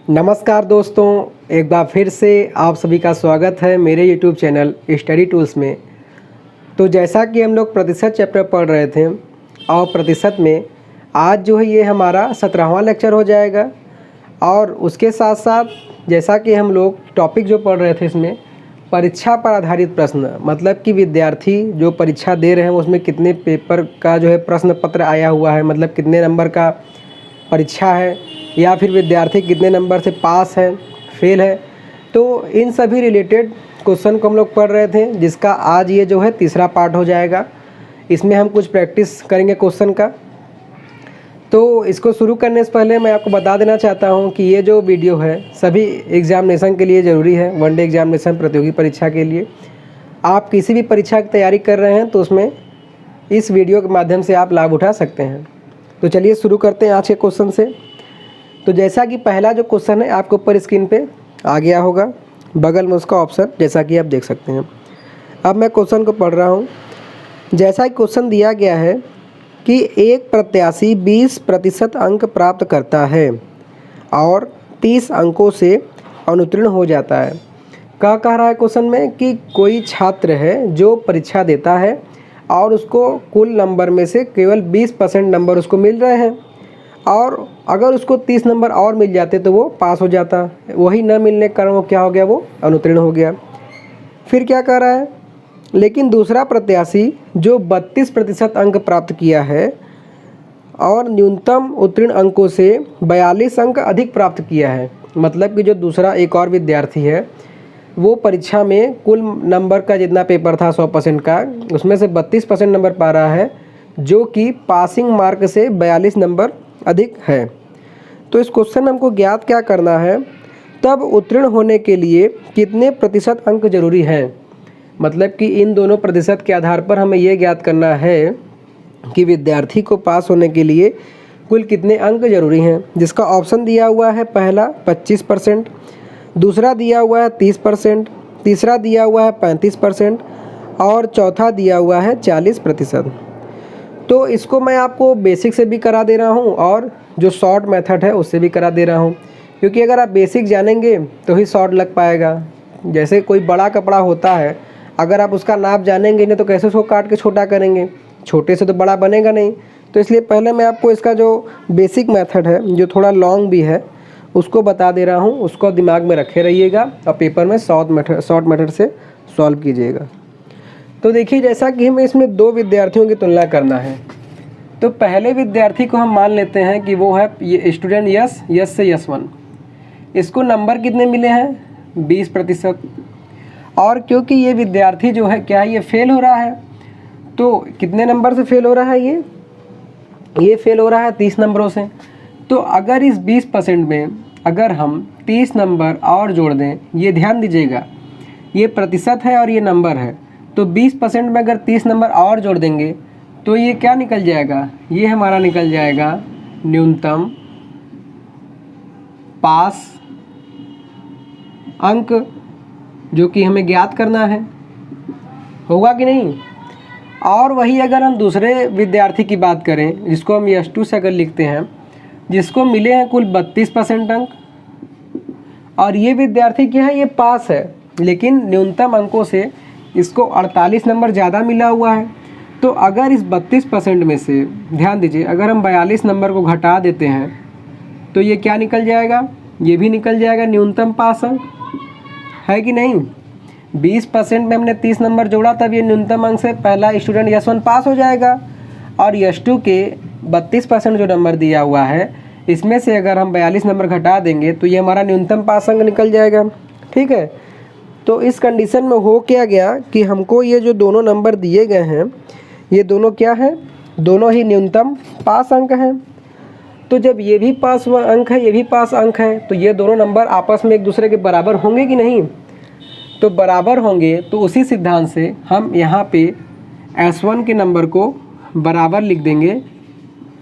नमस्कार दोस्तों, एक बार फिर से आप सभी का स्वागत है मेरे YouTube चैनल स्टडी टूल्स में। तो जैसा कि हम लोग प्रतिशत चैप्टर पढ़ रहे थे और प्रतिशत में आज जो है ये हमारा 17वां लेक्चर हो जाएगा। और उसके साथ साथ जैसा कि हम लोग टॉपिक जो पढ़ रहे थे इसमें परीक्षा पर आधारित प्रश्न, मतलब कि विद्यार्थी जो परीक्षा दे रहे हैं उसमें कितने पेपर का जो है प्रश्न पत्र आया हुआ है, मतलब कितने नंबर का परीक्षा है या फिर विद्यार्थी कितने नंबर से पास है फेल है। तो इन सभी रिलेटेड क्वेश्चन को हम लोग पढ़ रहे थे, जिसका आज ये जो है तीसरा पार्ट हो जाएगा। इसमें हम कुछ प्रैक्टिस करेंगे क्वेश्चन का। तो इसको शुरू करने से पहले मैं आपको बता देना चाहता हूँ कि ये जो वीडियो है सभी एग्जामिनेशन के लिए ज़रूरी है, वनडे एग्जामिनेशन प्रतियोगी परीक्षा के लिए। आप किसी भी परीक्षा की तैयारी कर रहे हैं तो उसमें इस वीडियो के माध्यम से आप लाभ उठा सकते हैं। तो चलिए शुरू करते हैं आज के क्वेश्चन से। तो जैसा कि पहला जो क्वेश्चन है आपके ऊपर स्क्रीन पे आ गया होगा, बगल में उसका ऑप्शन जैसा कि आप देख सकते हैं। अब मैं क्वेश्चन को पढ़ रहा हूँ। जैसा कि क्वेश्चन दिया गया है कि एक प्रत्याशी 20% अंक प्राप्त करता है और 30 अंकों से अनुत्तीर्ण हो जाता है। क्या कह रहा है क्वेश्चन में कि कोई छात्र है जो परीक्षा देता है और उसको कुल नंबर में से केवल 20% नंबर उसको मिल रहे हैं, और अगर उसको 30 नंबर और मिल जाते तो वो पास हो जाता। वही न मिलने के कारण वो क्या हो गया, वो अनुत्तीर्ण हो गया। फिर क्या कह रहा है, लेकिन दूसरा प्रत्याशी जो 32% अंक प्राप्त किया है और न्यूनतम उत्तीर्ण अंकों से 42 अंक अधिक प्राप्त किया है, मतलब कि जो दूसरा एक और विद्यार्थी है वो परीक्षा में कुल नंबर का जितना पेपर था 100% का, उसमें से 32% नंबर पा रहा है, जो कि पासिंग मार्क से 42 नंबर अधिक है। तो इस क्वेश्चन में हमको ज्ञात क्या करना है, तब उत्तीर्ण होने के लिए कितने प्रतिशत अंक जरूरी हैं। मतलब कि इन दोनों प्रतिशत के आधार पर हमें ये ज्ञात करना है कि विद्यार्थी को पास होने के लिए कुल कितने अंक जरूरी हैं, जिसका ऑप्शन दिया हुआ है पहला 25%, दूसरा दिया हुआ है 30%, तीसरा दिया हुआ है 35% और चौथा दिया हुआ है 40%। तो इसको मैं आपको बेसिक से भी करा दे रहा हूँ और जो शॉर्ट मेथड है उससे भी करा दे रहा हूँ, क्योंकि अगर आप बेसिक जानेंगे तो ही शॉर्ट लग पाएगा। जैसे कोई बड़ा कपड़ा होता है, अगर आप उसका नाप जानेंगे नहीं तो कैसे उसको काट के छोटा करेंगे, छोटे से तो बड़ा बनेगा नहीं। तो इसलिए पहले मैं आपको इसका जो बेसिक मेथड है, जो थोड़ा लॉन्ग भी है, उसको बता दे रहा हूँ। उसको दिमाग में रखे रहिएगा और पेपर में शॉर्ट मेथड से सॉल्व कीजिएगा। तो देखिए, जैसा कि हमें इसमें दो विद्यार्थियों की तुलना करना है, तो पहले विद्यार्थी को हम मान लेते हैं कि वो है ये स्टूडेंट यस से यस1। इसको नंबर कितने मिले हैं, 20%। और क्योंकि ये विद्यार्थी जो है क्या है, ये फेल हो रहा है, तो कितने नंबर से फेल हो रहा है, ये फेल हो रहा है 30 नंबरों से। तो अगर इस 20% में अगर हम 30 नंबर और जोड़ दें, ये ध्यान दीजिएगा, ये प्रतिशत है और ये नंबर है, तो 20% में अगर 30 नंबर और जोड़ देंगे तो ये क्या निकल जाएगा, ये हमारा निकल जाएगा न्यूनतम पास अंक, जो कि हमें ज्ञात करना है। होगा कि नहीं। और वही अगर हम दूसरे विद्यार्थी की बात करें, जिसको हम S2 से अगर लिखते हैं, जिसको मिले हैं कुल 32% अंक, और ये विद्यार्थी क्या है, ये पास है, लेकिन न्यूनतम अंकों से इसको 48 नंबर ज़्यादा मिला हुआ है। तो अगर इस 32% में से ध्यान दीजिए, अगर हम 42 नंबर को घटा देते हैं तो ये क्या निकल जाएगा, ये भी निकल जाएगा न्यूनतम पास अंक, है कि नहीं। 20% में हमने 30 नंबर जोड़ा, तब ये न्यूनतम अंक से पहला स्टूडेंट यस1 पास हो जाएगा। और यस2 के 32% जो नंबर दिया हुआ है, इसमें से अगर हम 42 नंबर घटा देंगे तो ये हमारा न्यूनतम पास अंक निकल जाएगा। ठीक है। तो इस कंडीशन में हो क्या गया कि हमको ये जो दोनों नंबर दिए गए हैं, ये दोनों क्या है, दोनों ही न्यूनतम पास अंक हैं। तो जब ये भी पास हुआ अंक है, ये भी पास अंक है, तो ये दोनों नंबर आपस में एक दूसरे के बराबर होंगे कि नहीं। तो बराबर होंगे, तो उसी सिद्धांत से हम यहाँ पे S1 के नंबर को बराबर लिख देंगे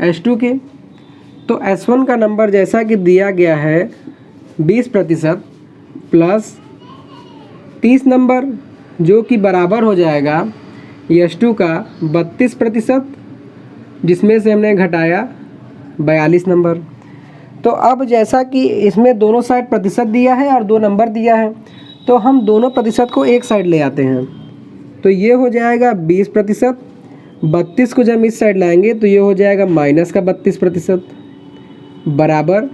S2 के। तो S1 का नंबर जैसा कि दिया गया है 20% प्लस 30 नंबर, जो कि बराबर हो जाएगा S2 का 32%, जिसमें से हमने घटाया 42 नंबर। तो अब जैसा कि इसमें दोनों साइड प्रतिशत दिया है और 2 नंबर दिया है, तो हम दोनों प्रतिशत को एक साइड ले आते हैं। तो ये हो जाएगा 20%। 32 को जब हम इस साइड लाएंगे तो ये हो जाएगा माइनस का 32%, बराबर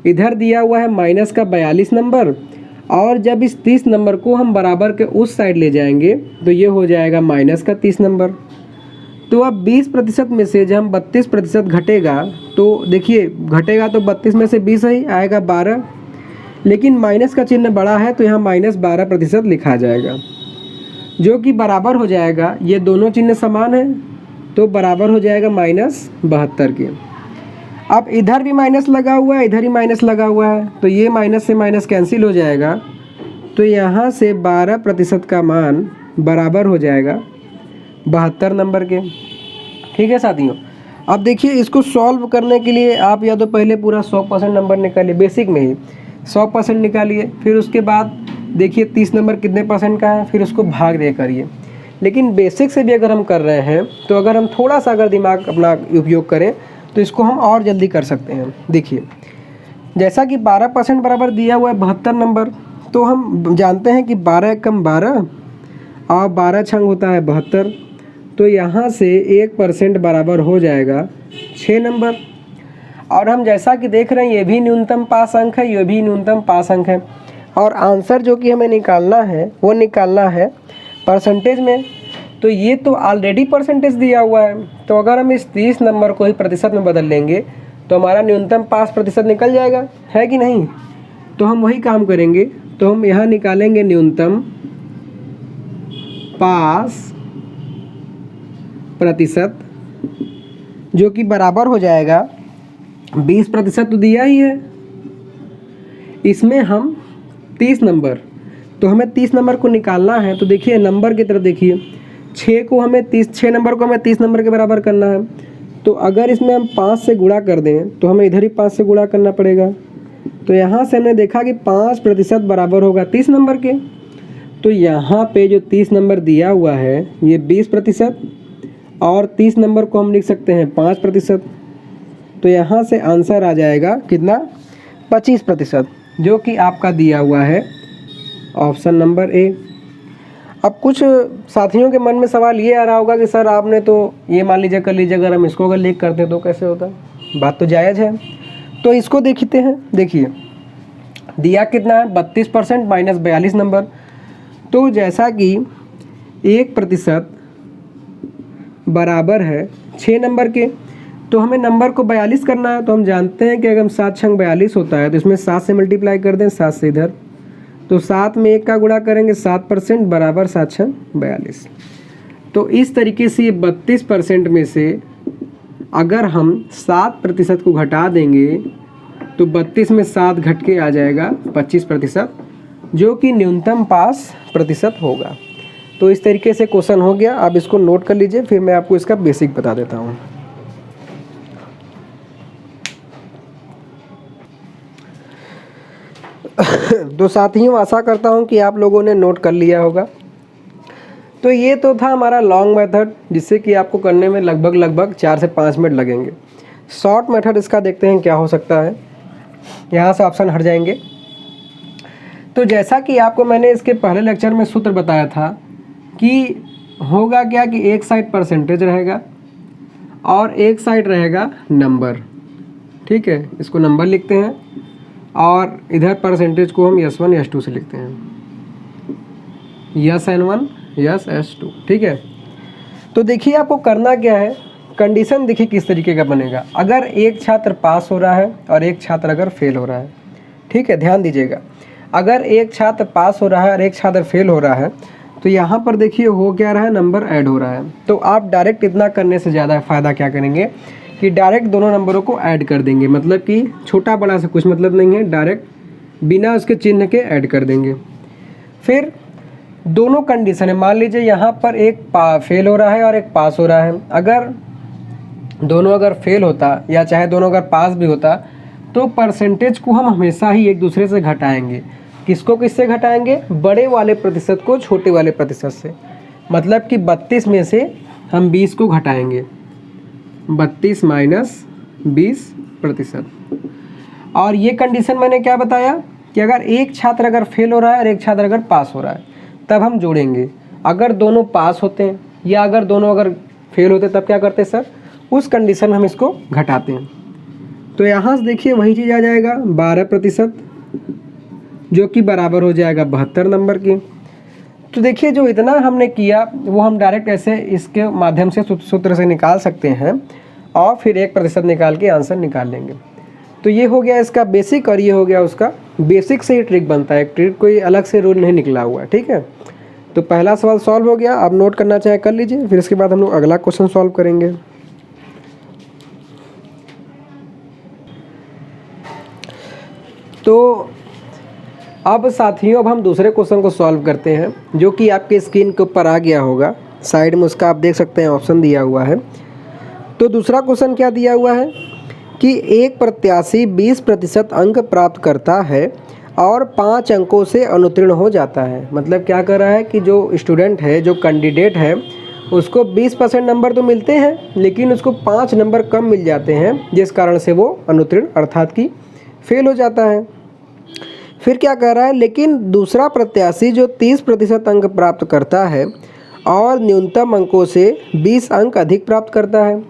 इधर दिया हुआ है माइनस का 42 नंबर, और जब इस 30 नंबर को हम बराबर के उस साइड ले जाएंगे तो ये हो जाएगा माइनस का 30 नंबर। तो अब 20% में से जब हम 32% घटेगा, तो देखिए घटेगा तो 32 में से 20 ही आएगा 12, लेकिन माइनस का चिन्ह बड़ा है तो यहाँ माइनस 12% लिखा जाएगा, जो कि बराबर हो जाएगा, ये दोनों चिन्ह समान है तो बराबर हो जाएगा -72 के। अब इधर भी माइनस लगा हुआ है, इधर ही माइनस लगा हुआ है, तो ये माइनस से माइनस कैंसिल हो जाएगा, तो यहाँ से 12% का मान बराबर हो जाएगा 72 नंबर के। ठीक है साथियों, अब देखिए इसको सॉल्व करने के लिए आप या तो पहले पूरा 100% नंबर निकालिए, बेसिक में ही 100% निकालिए, फिर उसके बाद देखिए 30 नंबर कितने परसेंट का है, फिर उसको भाग दे करिए। लेकिन बेसिक से भी अगर हम कर रहे हैं तो अगर हम थोड़ा सा अगर दिमाग अपना उपयोग करें तो इसको हम और जल्दी कर सकते हैं। देखिए जैसा कि 12% बराबर दिया हुआ है 72 नंबर, तो हम जानते हैं कि 12 कम 12 और 12 छंग होता है 72, तो यहाँ से 1% बराबर हो जाएगा 6 नंबर। और हम जैसा कि देख रहे हैं ये भी न्यूनतम पास अंक है, ये भी न्यूनतम पास अंक है, और आंसर जो कि हमें निकालना है वो निकालना है परसेंटेज में। तो ये तो ऑलरेडी परसेंटेज दिया हुआ है, तो अगर हम इस 30 नंबर को ही प्रतिशत में बदल लेंगे तो हमारा न्यूनतम पास प्रतिशत निकल जाएगा, है कि नहीं। तो हम वही काम करेंगे, तो हम यहाँ निकालेंगे न्यूनतम पास प्रतिशत, जो कि बराबर हो जाएगा 20% तो दिया ही है, इसमें हम 30 नंबर, तो हमें 30 नंबर को निकालना है। तो देखिए नंबर की तरफ देखिए, 6 नंबर को हमें 30 नंबर के बराबर करना है, तो अगर इसमें हम 5 से गुणा कर दें तो हमें इधर ही 5 से गुणा करना पड़ेगा। तो यहाँ से हमने देखा कि 5% बराबर होगा 30 नंबर के, तो यहाँ पे जो 30 नंबर दिया हुआ है ये 20%, और 30 नंबर को हम लिख सकते हैं 5%, तो यहाँ से आंसर आ जाएगा कितना, 25%, जो कि आपका दिया हुआ है ऑप्शन नंबर ए। अब कुछ साथियों के मन में सवाल ये आ रहा होगा कि सर आपने तो ये मान लीजिए कर लीजिए, अगर हम इसको अगर लीक करते तो कैसे होता, बात तो जायज़ है। तो इसको देखते हैं, देखिए दिया कितना है 32% माइनस 42 नंबर, तो जैसा कि 1% बराबर है 6 नंबर के, तो हमें नंबर को 42 करना है। तो हम जानते हैं कि अगर हम 7 छंग 42 होता है तो इसमें 7 से मल्टीप्लाई कर दें, 7 से इधर, तो 7 में 1 का गुणा करेंगे 7% बराबर 7 छंग 42। तो इस तरीके से 32% में से अगर हम 7% को घटा देंगे तो 32 में 7 घट के आ जाएगा 25%, जो कि न्यूनतम पास प्रतिशत होगा। तो इस तरीके से क्वेश्चन हो गया। आप इसको नोट कर लीजिए, फिर मैं आपको इसका बेसिक बता देता हूँ। तो साथियों आशा करता हूँ कि आप लोगों ने नोट कर लिया होगा। तो ये तो था हमारा लॉन्ग मेथड, जिससे कि आपको करने में लगभग 4 से 5 मिनट लगेंगे। शॉर्ट मेथड इसका देखते हैं क्या हो सकता है। यहाँ से ऑप्शन हट जाएंगे। तो जैसा कि आपको मैंने इसके पहले लेक्चर में सूत्र बताया था कि होगा क्या कि एक साइड परसेंटेज रहेगा और एक साइड रहेगा नंबर। ठीक है, इसको नंबर लिखते हैं और इधर परसेंटेज को हम S1 S2 से लिखते हैं, SN1 S2। ठीक है, तो देखिए आपको करना क्या है, कंडीशन देखिए किस तरीके का बनेगा। अगर एक छात्र पास हो रहा है और एक छात्र अगर फेल हो रहा है, ठीक है ध्यान दीजिएगा, अगर एक छात्र पास हो रहा है और एक छात्र फेल हो रहा है तो यहाँ पर देखिए हो क्या रहा है, नंबर ऐड हो रहा है। तो आप डायरेक्ट इतना करने से ज़्यादा फ़ायदा क्या करेंगे कि डायरेक्ट दोनों नंबरों को ऐड कर देंगे, मतलब कि छोटा बड़ा से कुछ मतलब नहीं है, डायरेक्ट बिना उसके चिन्ह के ऐड कर देंगे। फिर दोनों कंडीशन है, मान लीजिए यहाँ पर एक फेल हो रहा है और एक पास हो रहा है। अगर दोनों अगर फेल होता या चाहे दोनों अगर पास भी होता तो परसेंटेज को हम हमेशा ही एक दूसरे से घटाएंगे। किसको किससे घटाएंगे, बड़े वाले प्रतिशत को छोटे वाले प्रतिशत से। मतलब कि 32 में से हम 20 को घटाएंगे, 32 माइनस 20%। और ये कंडीशन मैंने क्या बताया कि अगर एक छात्र अगर फेल हो रहा है और एक छात्र अगर पास हो रहा है तब हम जोड़ेंगे। अगर दोनों पास होते हैं या अगर दोनों अगर फेल होते तब क्या करते हैं सर, उस कंडीशन में हम इसको घटाते हैं। तो यहाँ से देखिए वही चीज़ आ जाएगा 12% जो कि बराबर हो जाएगा 72 नंबर की। तो देखिए जो इतना हमने किया वो हम डायरेक्ट ऐसे इसके माध्यम से सूत्र से निकाल सकते हैं और फिर 1% निकाल के आंसर निकाल लेंगे। तो ये हो गया इसका बेसिक और ये हो गया उसका बेसिक से ही ट्रिक बनता है, ट्रिक कोई अलग से रूल नहीं निकला हुआ है, ठीक है। तो पहला सवाल सॉल्व हो गया, आप नोट करना चाहे कर लीजिए, फिर इसके बाद हम लोग अगला क्वेश्चन सॉल्व करेंगे। तो अब साथियों अब हम दूसरे क्वेश्चन को सॉल्व करते हैं जो कि आपके स्क्रीन के ऊपर आ गया होगा, साइड में उसका आप देख सकते हैं ऑप्शन दिया हुआ है। तो दूसरा क्वेश्चन क्या दिया हुआ है कि एक प्रत्याशी 20% अंक प्राप्त करता है और 5 अंकों से अनुत्तीर्ण हो जाता है। मतलब क्या कर रहा है कि जो स्टूडेंट है, जो कैंडिडेट है, उसको 20% नंबर तो मिलते हैं लेकिन उसको 5 नंबर कम मिल जाते हैं जिस कारण से वो अनुत्तीर्ण अर्थात कि फेल हो जाता है। फिर क्या कर रहा है, लेकिन दूसरा प्रत्याशी जो 30% अंक प्राप्त करता है और न्यूनतम अंकों से 20 अंक अधिक प्राप्त करता है।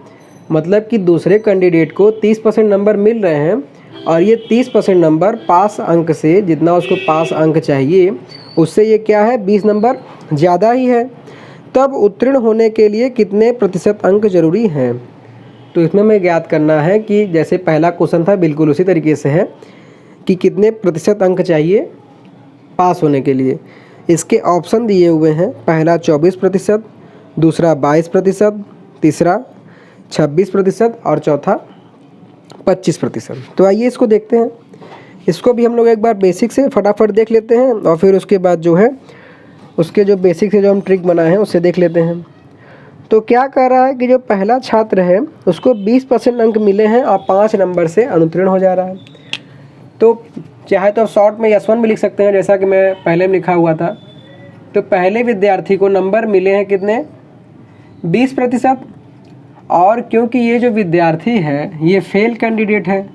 मतलब कि दूसरे कैंडिडेट को 30% नंबर मिल रहे हैं और ये 30% नंबर पास अंक से, जितना उसको पास अंक चाहिए उससे ये क्या है 20 नंबर ज़्यादा ही है। तब उत्तीर्ण होने के लिए कितने प्रतिशत अंक जरूरी हैं। तो इसमें हमें ज्ञात करना है कि जैसे पहला क्वेश्चन था बिल्कुल उसी तरीके से है कि कितने प्रतिशत अंक चाहिए पास होने के लिए। इसके ऑप्शन दिए हुए हैं, पहला 24%, दूसरा 22%, तीसरा 26% और चौथा 25%। तो आइए इसको देखते हैं। इसको भी हम लोग एक बार बेसिक से फटाफट देख लेते हैं और फिर उसके बाद जो है उसके जो बेसिक से जो हम ट्रिक बनाए हैं उससे देख लेते हैं। तो क्या कर रहा है कि जो पहला छात्र है उसको 20% अंक मिले हैं और 5 नंबर से अनुत्तीर्ण हो जा रहा है। तो चाहे तो शॉर्ट में S1 भी लिख सकते हैं जैसा कि मैं पहले में लिखा हुआ था। तो पहले विद्यार्थी को नंबर मिले हैं कितने 20%, और क्योंकि ये जो विद्यार्थी है ये फेल कैंडिडेट है,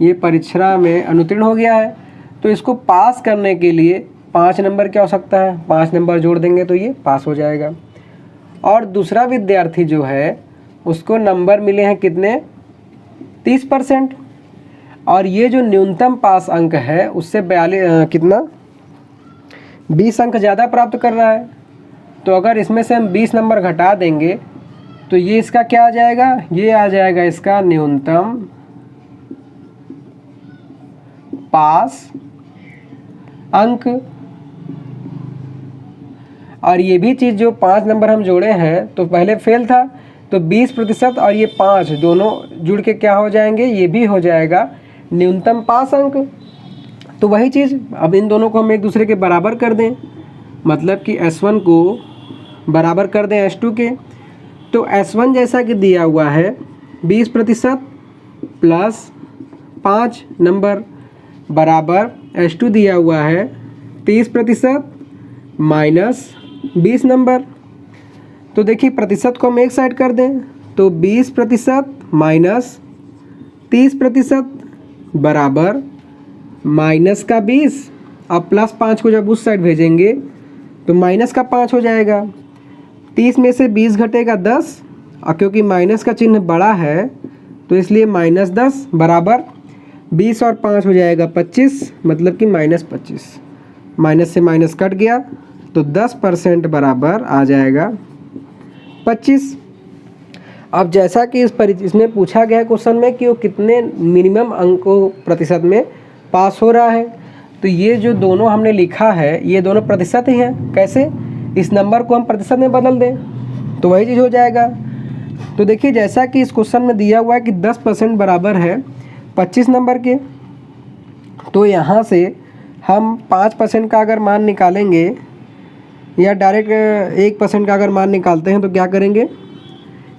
ये परीक्षा में अनुत्तीर्ण हो गया है, तो इसको पास करने के लिए 5 नंबर की आवश्यकता है। 5 नंबर जोड़ देंगे तो ये पास हो जाएगा। और दूसरा विद्यार्थी जो है उसको नंबर मिले हैं कितने 30%, और ये जो न्यूनतम पास अंक है उससे 20 अंक ज़्यादा प्राप्त कर रहा है। तो अगर इसमें से हम 20 नंबर घटा देंगे तो ये इसका क्या आ जाएगा, ये आ जाएगा इसका न्यूनतम पास अंक। और ये भी चीज़ जो 5 नंबर हम जोड़े हैं तो पहले फेल था, तो 20% और ये 5 दोनों जुड़ के क्या हो जाएंगे, ये भी हो जाएगा न्यूनतम पास अंक। तो वही चीज़ अब इन दोनों को हम एक दूसरे के बराबर कर दें, मतलब कि S1 को बराबर कर दें S2 के। तो S1 जैसा कि दिया हुआ है 20% प्लस 5 नंबर बराबर S2 दिया हुआ है 30% माइनस 20 नंबर। तो देखिए प्रतिशत को हम एक साइड कर दें तो 20% माइनस 30% बराबर माइनस का 20, अब प्लस 5 को जब उस साइड भेजेंगे तो माइनस का 5 हो जाएगा। 30 में से 20 घटेगा 10, और क्योंकि माइनस का चिन्ह बड़ा है तो इसलिए -10 बराबर 20 और 5 हो जाएगा 25, मतलब कि -25। माइनस से माइनस कट गया तो 10% बराबर आ जाएगा 25। अब जैसा कि इसमें पूछा गया क्वेश्चन में कि वो कितने मिनिमम अंकों प्रतिशत में पास हो रहा है, तो ये जो दोनों हमने लिखा है ये दोनों प्रतिशत ही हैं। कैसे, इस नंबर को हम प्रतिशत में बदल दें तो वही चीज़ हो जाएगा। तो देखिए जैसा कि इस क्वेश्चन में दिया हुआ है कि 10% बराबर है 25 नंबर के, तो यहाँ से हम 5% का अगर मान निकालेंगे या डायरेक्ट 1% का अगर मान निकालते हैं तो क्या करेंगे,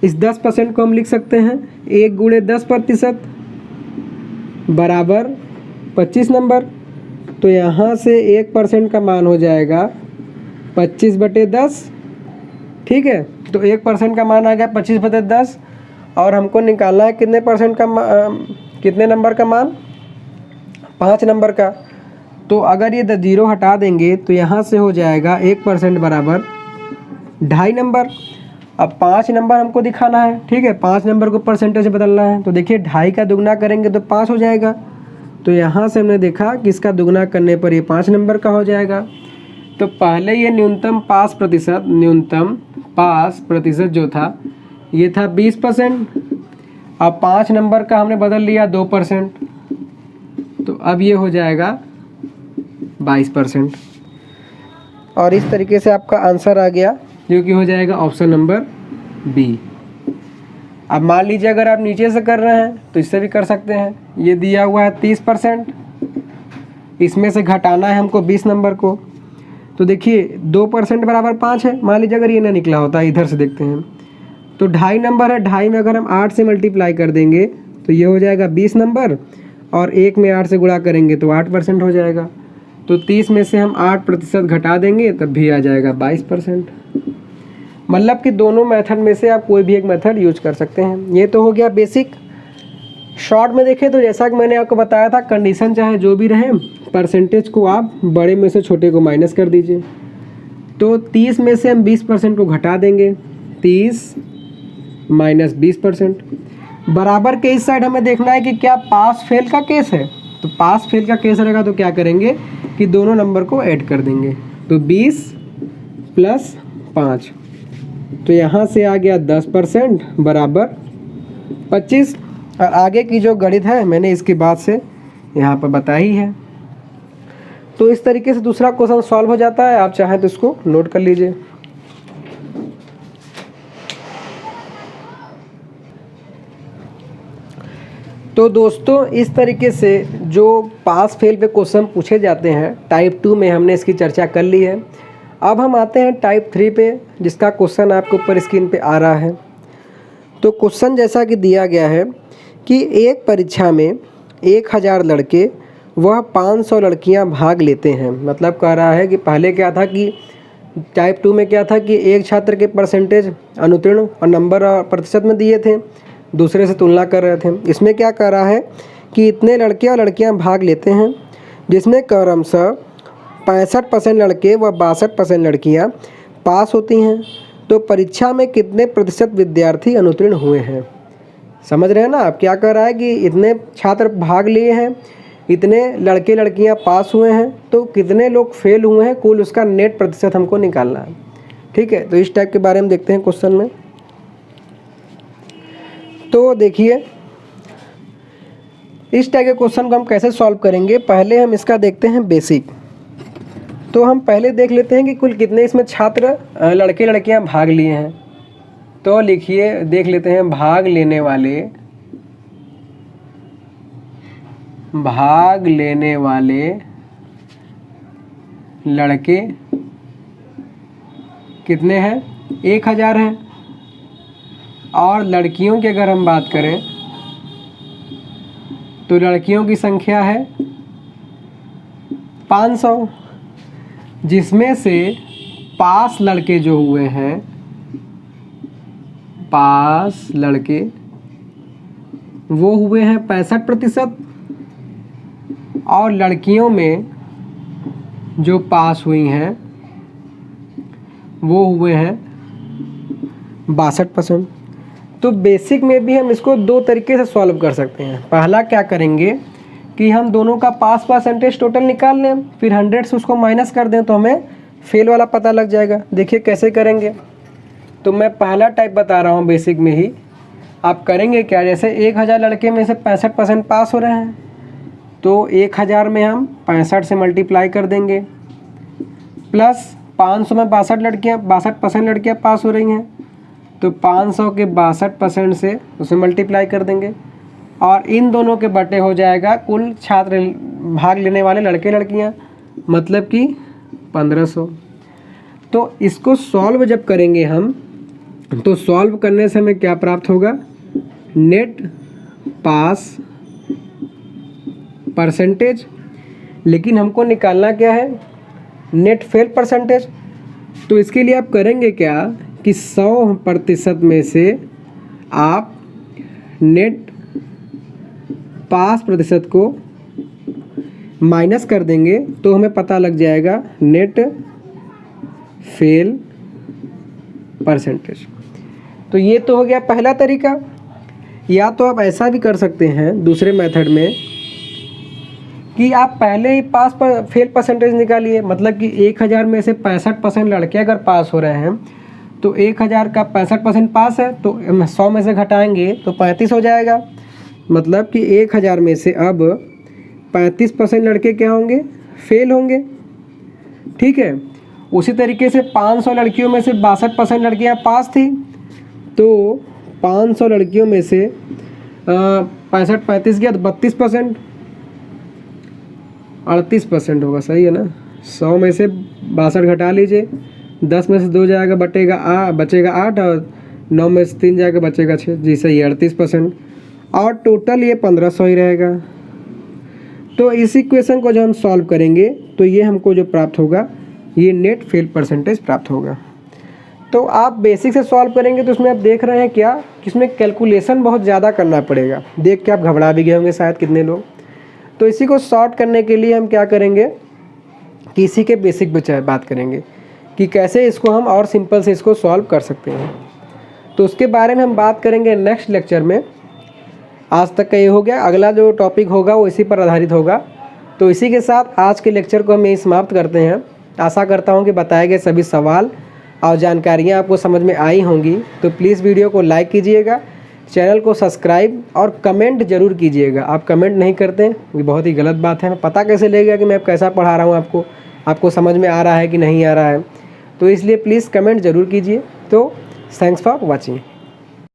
इस 10% को हम लिख सकते हैं 1 गुणे 10% बराबर 25 नंबर। तो यहाँ से 1% का मान हो जाएगा 25/10, ठीक है। तो 1% का मान आ गया 25/10, और हमको निकालना है कितने परसेंट का कितने नंबर का मान 5 नंबर का। तो अगर ये 0 हटा देंगे तो यहाँ से हो जाएगा 1% बराबर 2.5 नंबर। अब 5 नंबर हमको दिखाना है, ठीक है, 5 नंबर को परसेंटेज बदलना है। तो देखिए 2.5 का दुगना करेंगे तो 5 हो जाएगा। तो यहाँ से हमने देखा कि इसका दुगना करने पर ये 5 नंबर का हो जाएगा। तो पहले ये न्यूनतम पास प्रतिशत जो था ये था 20%। अब 5 नंबर का हमने बदल लिया 2%, तो अब ये हो जाएगा 22%। और इस तरीके से आपका आंसर आ गया, जो कि हो जाएगा ऑप्शन नंबर बी। अब मान लीजिए अगर आप नीचे से कर रहे हैं तो इससे भी कर सकते हैं। ये दिया हुआ है 30%, इसमें से घटाना है हमको 20 नंबर को। तो देखिए 2% बराबर 5 है। मान लीजिए अगर ये ना निकला होता, इधर से देखते हैं तो 2.5 नंबर है। 2.5 में अगर हम 8 से मल्टीप्लाई कर देंगे तो ये हो जाएगा 20 नंबर, और 1 में 8 से गुणा करेंगे तो 8% हो जाएगा। तो 30 में से हम 8% घटा देंगे तब भी आ जाएगा 22%। मतलब कि दोनों मेथड में से आप कोई भी एक मेथड यूज कर सकते हैं। ये तो हो गया बेसिक। शॉर्ट में देखें तो जैसा कि मैंने आपको बताया था, कंडीशन चाहे जो भी रहे, परसेंटेज को आप बड़े में से छोटे को माइनस कर दीजिए। तो 30 में से हम 20% को घटा देंगे, 30 माइनस 20%। बराबर के इस साइड हमें देखना है कि क्या पास फेल का केस है। तो पास फेल का केस रहेगा तो क्या करेंगे कि दोनों नंबर को ऐड कर देंगे। तो 20 प्लस 5, तो यहाँ से आ गया 10% बराबर 25। और आगे की जो गणित है मैंने इसके बाद से यहाँ पर बताई है। तो इस तरीके से दूसरा क्वेश्चन सॉल्व हो जाता है। आप चाहें तो इसको नोट कर लीजिए। तो दोस्तों इस तरीके से जो पास फेल पे क्वेश्चन पूछे जाते हैं टाइप 2 में हमने इसकी चर्चा कर ली है। अब हम आते हैं टाइप 3 पे, जिसका क्वेश्चन आपके ऊपर स्क्रीन पे आ रहा है। तो क्वेश्चन जैसा कि दिया गया है कि एक परीक्षा में 1000 लड़के वह 500 लड़कियां भाग लेते हैं। मतलब कह रहा है कि पहले क्या था कि टाइप 2 में क्या था कि एक छात्र के परसेंटेज अनुत्तीर्ण और नंबर और प्रतिशत में दिए थे, दूसरे से तुलना कर रहे थे। इसमें क्या कर रहा है कि इतने लड़के और लड़कियां भाग लेते हैं, जिसमें क्रमशः 65% लड़के व 62% लड़कियां पास होती हैं। तो परीक्षा में कितने प्रतिशत विद्यार्थी अनुत्तीर्ण हुए हैं। समझ रहे हैं ना आप, क्या कर रहा है कि इतने छात्र भाग लिए हैं, इतने लड़के लड़कियां पास हुए हैं, तो कितने लोग फेल हुए हैं, कुल उसका नेट प्रतिशत हमको निकालना है। ठीक है, तो इस टाइप के बारे में देखते हैं क्वेश्चन में। तो देखिए इस टाइप के क्वेश्चन को हम कैसे सॉल्व करेंगे। पहले हम इसका देखते हैं बेसिक। तो हम पहले देख लेते हैं कि कुल कितने इसमें छात्र लड़के लड़कियां भाग लिए हैं। तो लिखिए, देख लेते हैं भाग लेने वाले लड़के कितने हैं, 1000 हैं। और लड़कियों की अगर हम बात करें तो लड़कियों की संख्या है 500, जिसमें से पास लड़के जो हुए हैं, पास लड़के वो हुए हैं 65%, और लड़कियों में जो पास हुई हैं वो हुए हैं 62%। तो बेसिक में भी हम इसको दो तरीके से सॉल्व कर सकते हैं। पहला क्या करेंगे कि हम दोनों का पास परसेंटेज टोटल निकाल लें, फिर 100 से उसको माइनस कर दें तो हमें फेल वाला पता लग जाएगा। देखिए कैसे करेंगे। तो मैं पहला टाइप बता रहा हूँ बेसिक में ही। आप करेंगे क्या, जैसे 1000 लड़के में से 65% पास हो रहे हैं, तो 1000 में हम 65 से मल्टीप्लाई कर देंगे, प्लस 500 में 62% लड़कियाँ पास हो रही हैं, तो 500 के 62% से उसे मल्टीप्लाई कर देंगे, और इन दोनों के बटे हो जाएगा कुल छात्र भाग लेने वाले लड़के लड़कियां, मतलब कि 1500। तो इसको सॉल्व जब करेंगे हम, तो सॉल्व करने से हमें क्या प्राप्त होगा, नेट पास परसेंटेज। लेकिन हमको निकालना क्या है, नेट फेल परसेंटेज। तो इसके लिए आप करेंगे क्या कि 100% में से आप नेट पास प्रतिशत को माइनस कर देंगे तो हमें पता लग जाएगा नेट फेल परसेंटेज। तो ये तो हो गया पहला तरीका। या तो आप ऐसा भी कर सकते हैं दूसरे मेथड में कि आप पहले ही पास पर फेल परसेंटेज निकालिए। मतलब कि 1000 में से 65% लड़के अगर पास हो रहे हैं तो 1000 का 65% पास है, तो 100 में से घटाएंगे तो 35 हो जाएगा। मतलब कि 1000 में से अब 35% लड़के क्या होंगे, फेल होंगे। ठीक है। उसी तरीके से 500 लड़कियों में से 62% लड़कियां पास थी, तो 500 लड़कियों में से 65 35 गया तो 32%, 38% होगा, सही है ना। 100 में से 62 घटा लीजिए, 10 में से 2 जाएगा बचेगा 8 और 9 में से 3 जाएगा बचेगा 6, जी सही है 38%। और टोटल ये 1500 ही रहेगा। तो इस इक्वेशन को जब हम सॉल्व करेंगे तो ये हमको जो प्राप्त होगा ये नेट फेल परसेंटेज प्राप्त होगा। तो आप बेसिक से सॉल्व करेंगे तो उसमें आप देख रहे हैं क्या कि इसमें कैलकुलेशन बहुत ज़्यादा करना पड़ेगा। देख के आप घबरा भी गए होंगे शायद कितने लोग। तो इसी को सॉर्ट करने के लिए हम क्या करेंगे कि इसी के बेसिक पे बात करेंगे कि कैसे इसको हम और सिंपल से इसको सॉल्व कर सकते हैं। तो उसके बारे में हम बात करेंगे नेक्स्ट लेक्चर में। आज तक का ये हो गया, अगला जो टॉपिक होगा वो इसी पर आधारित होगा। तो इसी के साथ आज के लेक्चर को हम यहीं समाप्त करते हैं। आशा करता हूँ कि बताए गए सभी सवाल और जानकारियाँ आपको समझ में आई होंगी। तो प्लीज़ वीडियो को लाइक कीजिएगा, चैनल को सब्सक्राइब और कमेंट ज़रूर कीजिएगा। आप कमेंट नहीं करते ये बहुत ही गलत बात है। हमें पता कैसे लगेगा कि मैं कैसा पढ़ा रहा हूँ, आपको समझ में आ रहा है कि नहीं आ रहा है। तो इसलिए प्लीज़ कमेंट ज़रूर कीजिए। तो थैंक्स फॉर वॉचिंग।